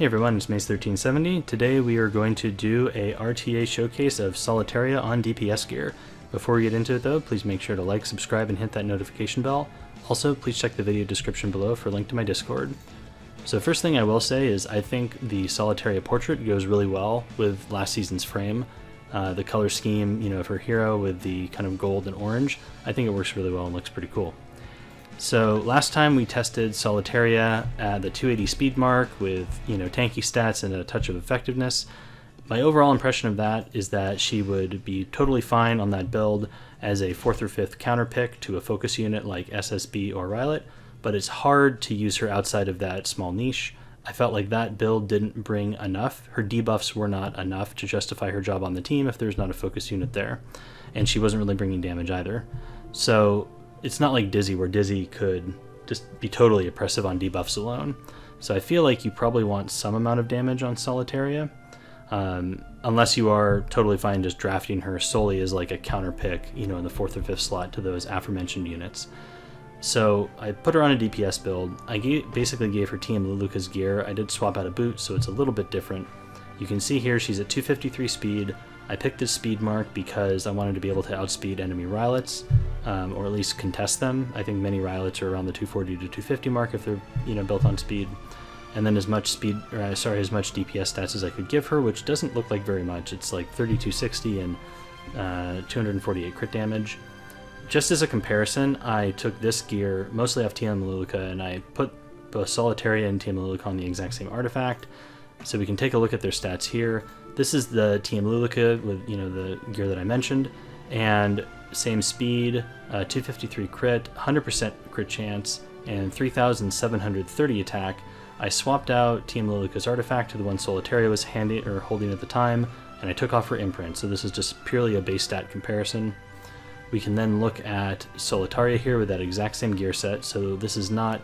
Hey everyone, it's Mace1370. Today we are going to do a RTA showcase of Solitaria on DPS gear. Before we get into it though, please make sure to like, subscribe, and hit that notification bell. Also, please check the video description below for a link to my Discord. So first thing I will say is I think the Solitaria portrait goes really well with last season's frame. The color scheme, of her hero with the kind of gold and orange, I think it works really well and looks pretty cool. So last time we tested Solitaria at the 280 speed mark with, tanky stats and a touch of effectiveness. My overall impression of that is that she would be totally fine on that build as a 4th or 5th counter pick to a focus unit like SSB or Rylet, but it's hard to use her outside of that small niche. I felt like that build didn't bring enough. Her debuffs were not enough to justify her job on the team if there's not a focus unit there, and she wasn't really bringing damage either. So it's not like Dizzy, where Dizzy could just be totally oppressive on debuffs alone. So I feel like you probably want some amount of damage on Solitaria, unless you are totally fine just drafting her solely as like a counter pick, in the 4th or 5th slot to those aforementioned units. So I put her on a DPS build. I basically gave her TM Luluka's gear. I did swap out a boot, so it's a little bit different. You can see here she's at 253 speed. I picked this speed mark because I wanted to be able to outspeed enemy Rylets, or at least contest them. I think many Rylets are around the 240 to 250 mark if they're built on speed. And then as much DPS stats as I could give her, which doesn't look like very much. It's like 3260 and 248 crit damage. Just as a comparison, I took this gear mostly off TM Luluka, and I put both Solitaria and TM Luluka on the exact same artifact. So we can take a look at their stats here. This is the TM Luluka with the gear that I mentioned, and same speed, 253 crit, 100% crit chance, and 3,730 attack. I swapped out TM Luluka's artifact to the one Solitaria was holding at the time, and I took off her imprint. So this is just purely a base stat comparison. We can then look at Solitaria here with that exact same gear set. So this is not;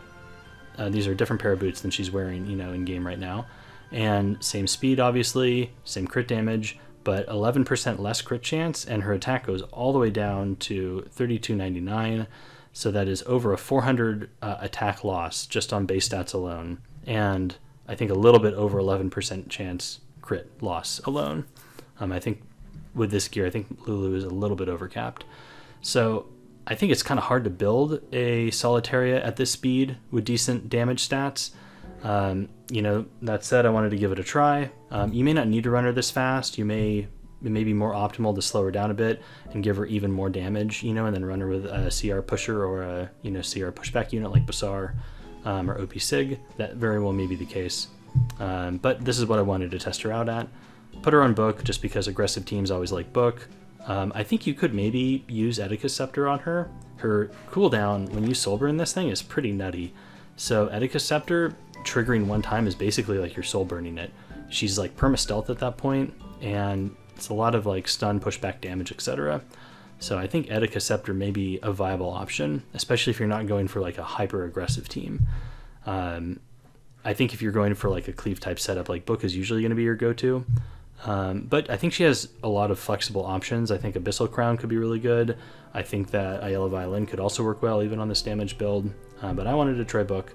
these are a different pair of boots than she's wearing, in game right now. And same speed, obviously, same crit damage, but 11% less crit chance, and her attack goes all the way down to 3299, so that is over a 400 attack loss just on base stats alone, and I think a little bit over 11% chance crit loss alone. I think with this gear, I think Lulu is a little bit overcapped. So I think it's kind of hard to build a Solitaria at this speed with decent damage stats. That said, I wanted to give it a try. You may not need to run her this fast. It may be more optimal to slow her down a bit and give her even more damage, and then run her with a CR pusher or a, CR pushback unit like Basar or OP Sig. That very well may be the case. But this is what I wanted to test her out at. Put her on Book just because aggressive teams always like Book. I think you could maybe use Etika Scepter on her. Her cooldown when you soul burn this thing is pretty nutty. So Etika Scepter triggering one time is basically like you're soul burning it. She's like perma-stealth at that point, and it's a lot of like stun, pushback damage, etc. So I think Etika Scepter may be a viable option, especially if you're not going for like a hyper-aggressive team. I think if you're going for like a cleave type setup, like Book is usually going to be your go-to. But I think she has a lot of flexible options. I think Abyssal Crown could be really good. I think that Ayala Violin could also work well even on this damage build, but I wanted to try Book.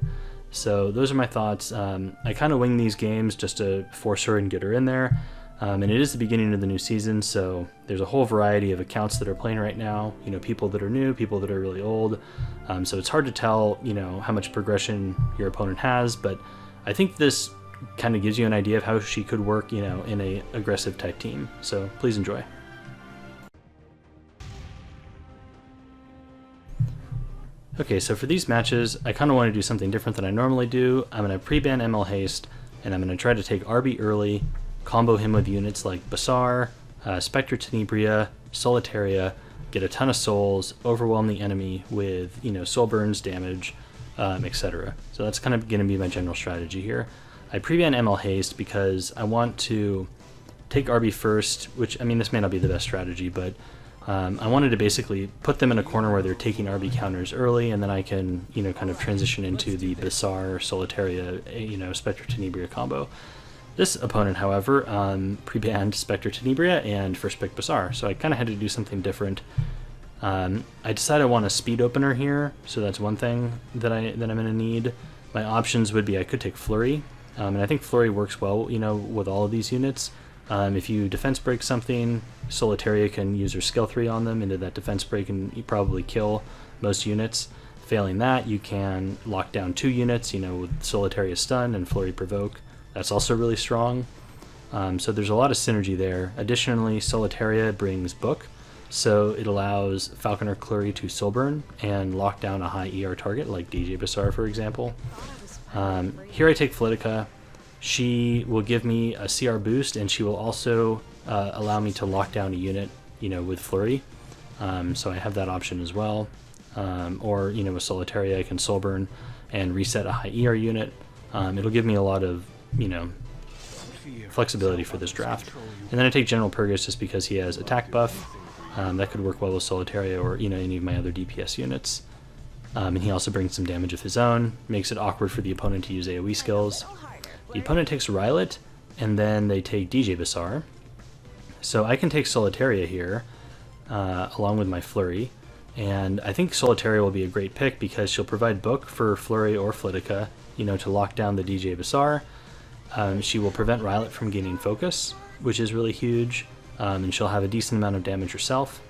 So those are my thoughts. I kind of wing these games just to force her and get her in there. And it is the beginning of the new season, so there's a whole variety of accounts that are playing right now. People that are new, people that are really old. So it's hard to tell, how much progression your opponent has, but I think this kind of gives you an idea of how she could work, in a aggressive type team. So please enjoy. Okay, so for these matches, I kind of want to do something different than I normally do. I'm going to pre-ban ML Haste, and I'm going to try to take RB early, combo him with units like Basar, Spectre Tenebria, Solitaria, get a ton of souls, overwhelm the enemy with, soul burns, damage, etc. So that's kind of going to be my general strategy here. I pre-ban ML Haste because I want to take RB first, which, this may not be the best strategy, but I wanted to basically put them in a corner where they're taking RB counters early, and then I can, kind of transition into the Basar, Solitaria, Spectre Tenebria combo. This opponent, however, pre-banned Spectre Tenebria and first pick Basar, so I kind of had to do something different. I decided I want a speed opener here, so that's one thing that I'm going to need. My options would be I could take Flurry, And I think Flurry works well, you know, with all of these units. If you defense break something, Solitaria can use her skill 3 on them into that defense break and you probably kill most units. Failing that, you can lock down 2 units, you know, with Solitaria stun and Flurry provoke. That's also really strong. So there's a lot of synergy there. Additionally, Solitaria brings Book, so it allows Falconer Clury to soulburn and lock down a high ER target like DJ Basar, for example. Here I take Flitica. She will give me a CR boost, and she will also allow me to lock down a unit, you know, with Flurry. So I have that option as well. Or, you know, with Solitaria I can soulburn and reset a high ER unit. It'll give me a lot of, you know, flexibility for this draft. And then I take General Purgus just because he has attack buff. That could work well with Solitaria or, you know, any of my other DPS units. And he also brings some damage of his own, makes it awkward for the opponent to use AoE skills. The opponent takes Rylet, and then they take DJ Basar. So I can take Solitaria here, along with my Flurry, and I think Solitaria will be a great pick because she'll provide Book for Flurry or Flitica, you know, to lock down the DJ Basar. She will prevent Rylet from gaining focus, which is really huge, and she'll have a decent amount of damage herself.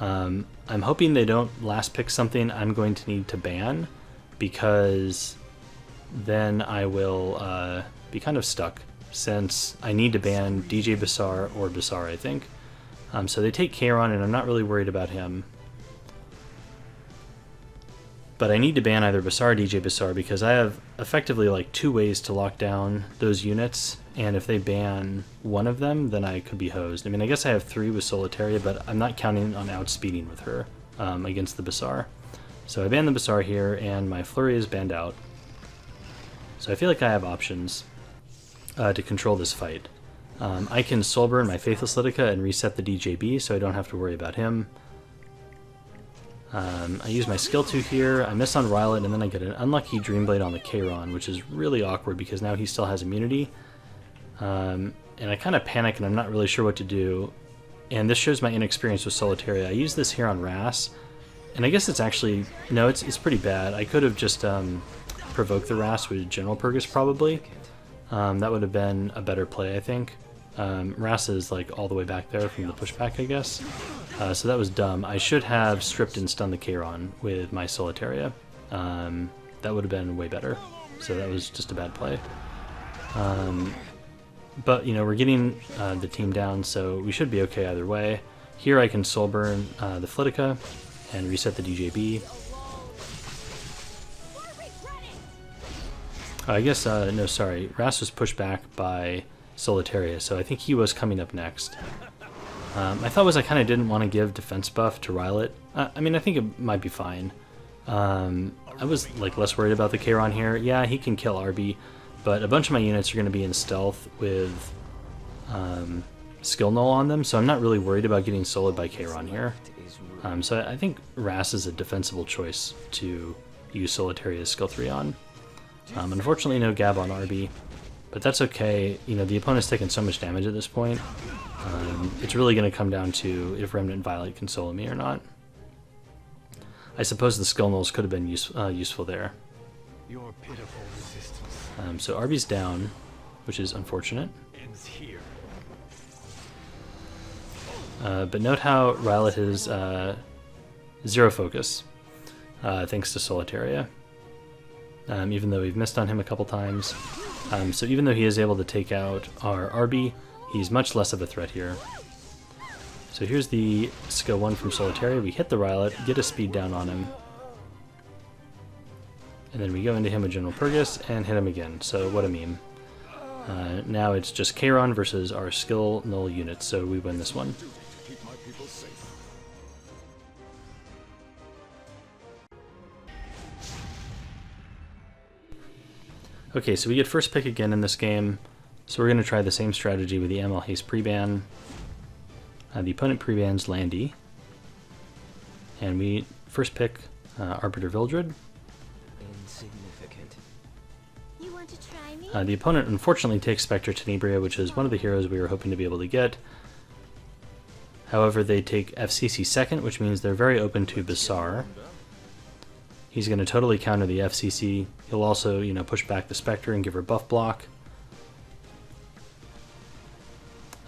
I'm hoping they don't last pick something I'm going to need to ban, because then I will be kind of stuck, since I need to ban DJ Basar or Basar, I think. So they take Kayron, and I'm not really worried about him. But I need to ban either Basar or DJ Basar because I have effectively like 2 ways to lock down those units, and if they ban one of them, then I could be hosed. I mean, I guess I have 3 with Solitaria, but I'm not counting on outspeeding with her against the Basar. So I ban the Basar here, and my Flurry is banned out. So I feel like I have options to control this fight. I can soulburn my Faithless Litica and reset the DJB, so I don't have to worry about him. I use my skill 2 here, I miss on Rylet, and then I get an unlucky Dreamblade on the Kayron, which is really awkward because now he still has immunity. And I kind of panic and I'm not really sure what to do. And this shows my inexperience with Solitaria. I use this here on Ras, and I guess it's actually, no, it's pretty bad. I could have just provoked the Ras with General Purgus probably. That would have been a better play, I think. Ras is like all the way back there from the pushback, I guess. So that was dumb. I should have stripped and stunned the Kayron with my Solitaria. That would have been way better. So that was just a bad play. But, you know, we're getting the team down, so we should be okay either way. Here I can soulburn the Flitica and reset the DJB. I guess, no, sorry. Ras was pushed back by Solitaria, so I think he was coming up next. My thought was I kind of didn't want to give defense buff to Rylet. I mean, I think it might be fine. I was like less worried about the Kayron here. Yeah, he can kill RB, but a bunch of my units are going to be in stealth with skill null on them, so I'm not really worried about getting soloed by Kayron here. So I think Ras is a defensible choice to use Solitaria's skill 3 on. Unfortunately, no Gab on RB, but that's okay. You know, the opponent's taken so much damage at this point. It's really going to come down to if Remnant Violet can solo me or not. I suppose the skill nulls could have been useful there. Your pitiful resistance so RB's down, which is unfortunate. ends here. But note how Rylet has 0 focus, thanks to Solitaria. Even though we've missed on him a couple times. So even though he is able to take out our RB, he's much less of a threat here. So here's the skill 1 from Solitaria. We hit the Rylet, get a speed down on him. And then we go into him with General Purgus and hit him again. So what a meme. Now it's just Kayron versus our skill null units, so we win this one. Keep my people safe. Okay, so we get first pick again in this game. So we're going to try the same strategy with the ML Haste pre-ban. The opponent pre-bans Landy. And we first pick Arbiter Vildred. Insignificant. You want to try me? The opponent unfortunately takes Spectre Tenebria, which is one of the heroes we were hoping to be able to get. However, they take FCC second, which means they're very open to Basar. He's going to totally counter the FCC. He'll also, you know, push back the Spectre and give her buff block.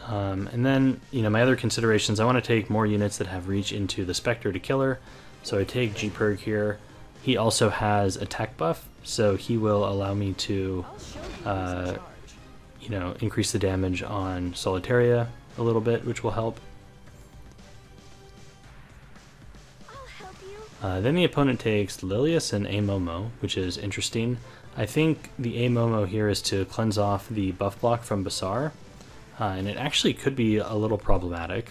And then, you know, my other considerations, I want to take more units that have reach into the Spectre to kill her. So I take G-Perg here. He also has attack buff, so he will allow me to, you know, increase the damage on Solitaria a little bit, which will help. Then the opponent takes Lilius and Amomo, which is interesting. I think the Amomo here is to cleanse off the buff block from Basar, and it actually could be a little problematic.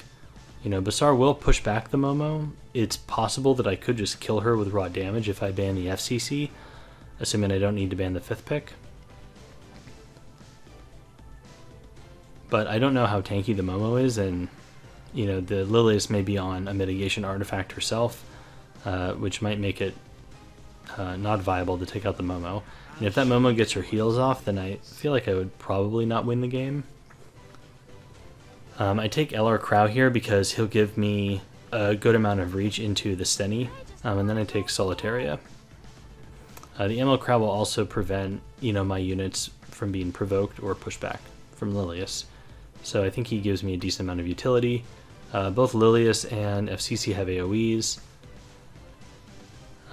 You know, Basar will push back the Momo. It's possible that I could just kill her with raw damage if I ban the FCC, assuming I don't need to ban the 5th pick. But I don't know how tanky the Momo is, and, you know, the Lilius may be on a mitigation artifact herself, which might make it not viable to take out the Momo. And if that Momo gets her heals off, then I feel like I would probably not win the game. I take LR Crow here because he'll give me a good amount of reach into the Steny, and then I take Solitaria. The ML Crow will also prevent, you know, my units from being provoked or pushed back from Lilius. So I think he gives me a decent amount of utility. Both Lilius and FCC have AoEs.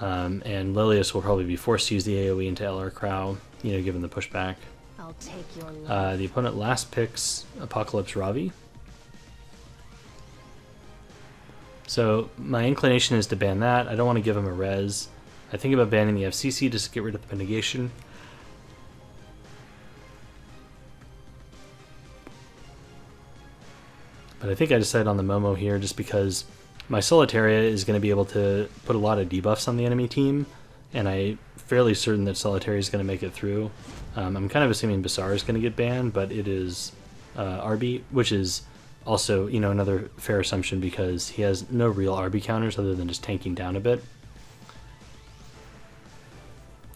And Lilius will probably be forced to use the AoE into LR Crow, you know, given the pushback. I'll take your the opponent last picks Apocalypse Ravi. So my inclination is to ban that. I don't want to give him a res. I think about banning the FCC just to get rid of the mitigation. But I think I decided on the Momo here just because my Solitaria is going to be able to put a lot of debuffs on the enemy team, and I'm fairly certain that Solitaria is going to make it through. I'm kind of assuming Basar is going to get banned, but it is RB, which is also, you know, another fair assumption because he has no real RB counters other than just tanking down a bit.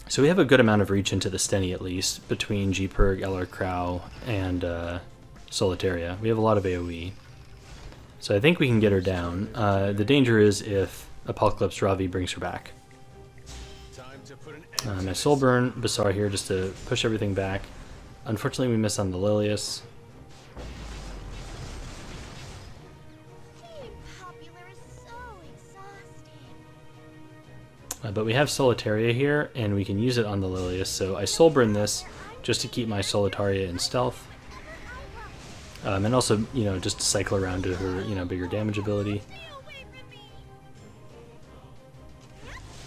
So we have a good amount of reach into the Steny at least, between G-Perg, LR Crow, and Solitaria. We have a lot of AoE. So I think we can get her down. The danger is if Apocalypse Ravi brings her back. I soul burn Basar here just to push everything back. Unfortunately we miss on the Lilius. But we have Solitaria here, and we can use it on the Lilius, so I soul burn this just to keep my Solitaria in stealth. And also, you know, just to cycle around to her, you know, bigger damage ability.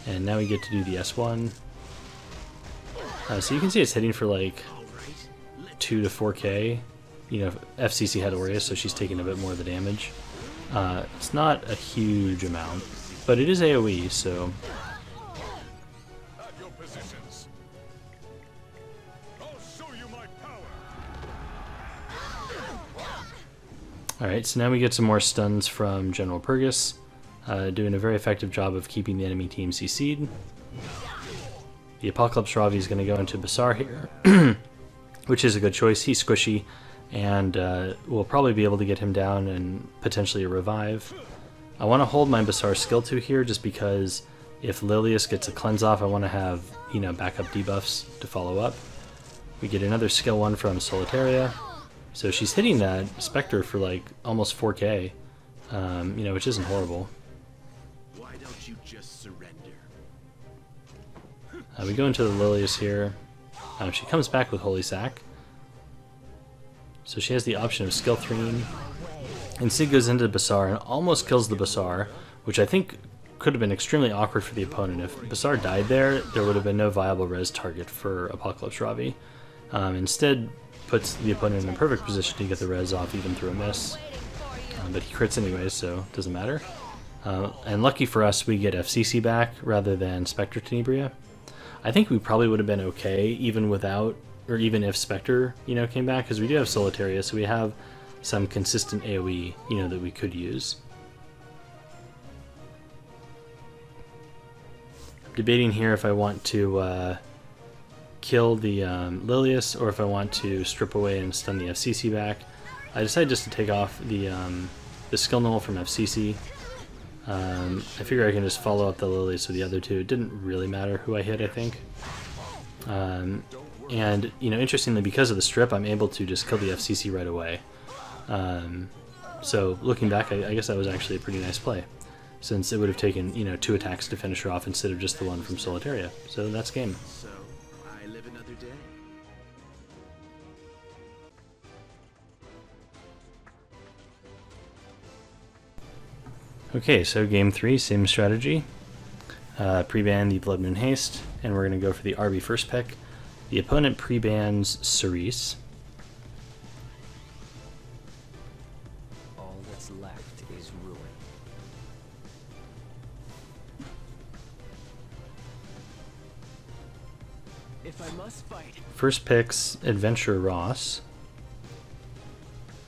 And now we get to do the S1. So you can see it's hitting for like 2 to 4k. You know, FCC had Aureus, so she's taking a bit more of the damage. It's not a huge amount, but it is AoE, so... Alright, so now we get some more stuns from General Purgus, doing a very effective job of keeping the enemy team CC'd. The Apocalypse Ravi is going to go into Basar here, which is a good choice. He's squishy, and we'll probably be able to get him down and potentially a revive. I want to hold my Basar skill 2 here just because if Lilius gets a cleanse off, I want to have, you know, backup debuffs to follow up. We get another skill 1 from Solitaria. So she's hitting that Spectre for like almost 4k, you know, which isn't horrible. Why don't you just surrender? We go into the Lilius here. She comes back with Holy Sack. So she has the option of skill 3. And Sig goes into Basar and almost kills the Basar, which I think could have been extremely awkward for the opponent. If Basar died there, there would have been no viable res target for Apocalypse Ravi. Instead, puts the opponent in a perfect position to get the res off even through a miss. But he crits anyways, so it doesn't matter. And lucky for us, we get FCC back rather than Spectre Tenebria. I think we probably would have been okay even without, or even if Spectre, you know, came back, because we do have Solitaria, so we have some consistent AoE, you know, that we could use. I'm debating here if I want to kill the Lilius, or if I want to strip away and stun the FCC back. I decided just to take off the skill null from FCC. I figure I can just follow up the lilies with the other two. It didn't really matter who I hit, I think. And, you know, interestingly, because of the strip, I'm able to just kill the FCC right away. So looking back, I guess that was actually a pretty nice play, since it would have taken, you know, 2 attacks to finish her off instead of just the one from Solitaria. So that's game. So, I live another day. Okay, so game 3, same strategy. Pre-ban the Blood Moon Haste, and we're going to go for the RB first pick. The opponent pre-bans Cerise. All that's left is ruin. If I must fight. First picks Adventure Ross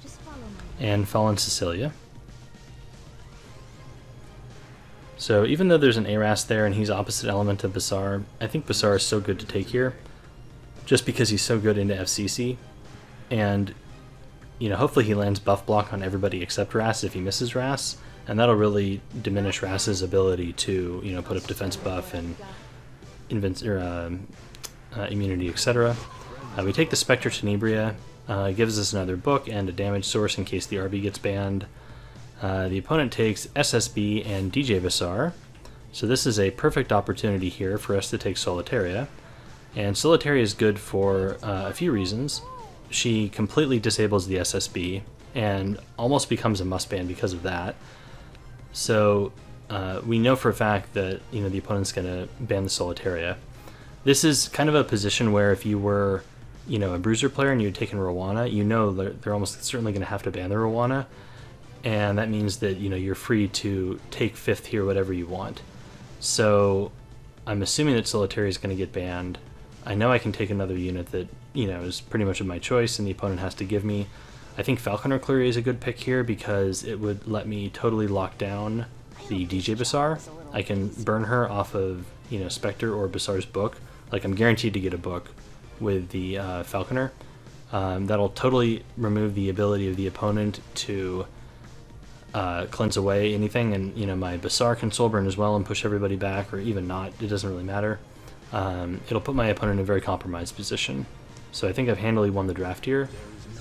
Just follow my and Fallen Cecilia. So even though there's an Aras there and he's opposite element of Basar, I think Basar is so good to take here, just because he's so good into FCC, and you know, hopefully he lands buff block on everybody except Ras if he misses Ras, and that'll really diminish Ras's ability to, you know, put up defense buff and immunity, etc. We take the Spectre Tenebria, gives us another book and a damage source in case the RB gets banned. The opponent takes SSB and DJ Basar, so this is a perfect opportunity here for us to take Solitaria. And Solitaria is good for a few reasons. She completely disables the SSB and almost becomes a must ban because of that. So we know for a fact that, you know, the opponent's going to ban the Solitaria. This is kind of a position where if you were, you know, a bruiser player and you had taken Rowana, you know they're almost certainly going to have to ban the Rowana. And that means that, you know, you're free to take 5th here, whatever you want. So I'm assuming that Solitaria is going to get banned. I know I can take another unit that, you know, is pretty much of my choice and the opponent has to give me. I think Falconer Cleary is a good pick here because it would let me totally lock down the DJ Basar. I can burn her off of, you know, Spectre or Basar's book. Like, I'm guaranteed to get a book with the Falconer. That'll totally remove the ability of the opponent to cleanse away anything, and, you know, my Basar can soul burn as well and push everybody back, or even not, it doesn't really matter. It'll put my opponent in a very compromised position. So I think I've handily won the draft here,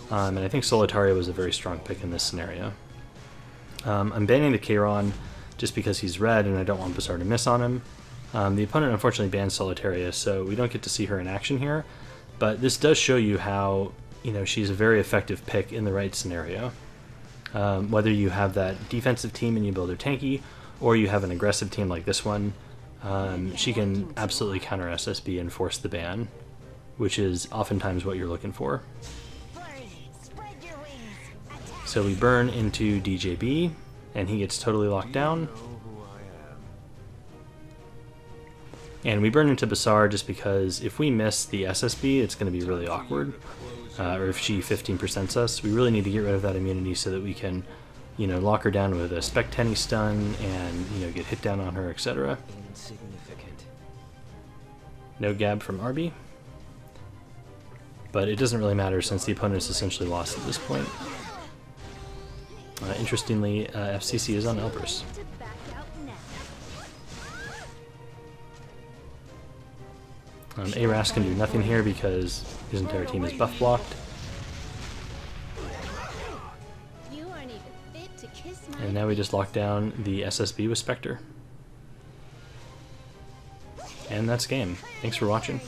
and I think Solitaria was a very strong pick in this scenario. I'm banning the Kairon just because he's red and I don't want Basar to miss on him. The opponent unfortunately bans Solitaria, so we don't get to see her in action here, but this does show you how, you know, she's a very effective pick in the right scenario. Whether you have that defensive team and you build her tanky, or you have an aggressive team like this one, she can absolutely counter SSB and force the ban, which is oftentimes what you're looking for. So we burn into DJB, and he gets totally locked down. And we burn into Basar just because if we miss the SSB, it's going to be really awkward. Or if she 15%s us, we really need to get rid of that immunity so that we can, you know, lock her down with a Spectenny stun and, you know, get hit down on her, etc. No Gab from RB. But it doesn't really matter since the opponent is essentially lost at this point. Interestingly, FCC is on Elbrus. Aras can do nothing here because his entire team is buff blocked. And now we just lock down the SSB with Spectre. And that's game. Thanks for watching.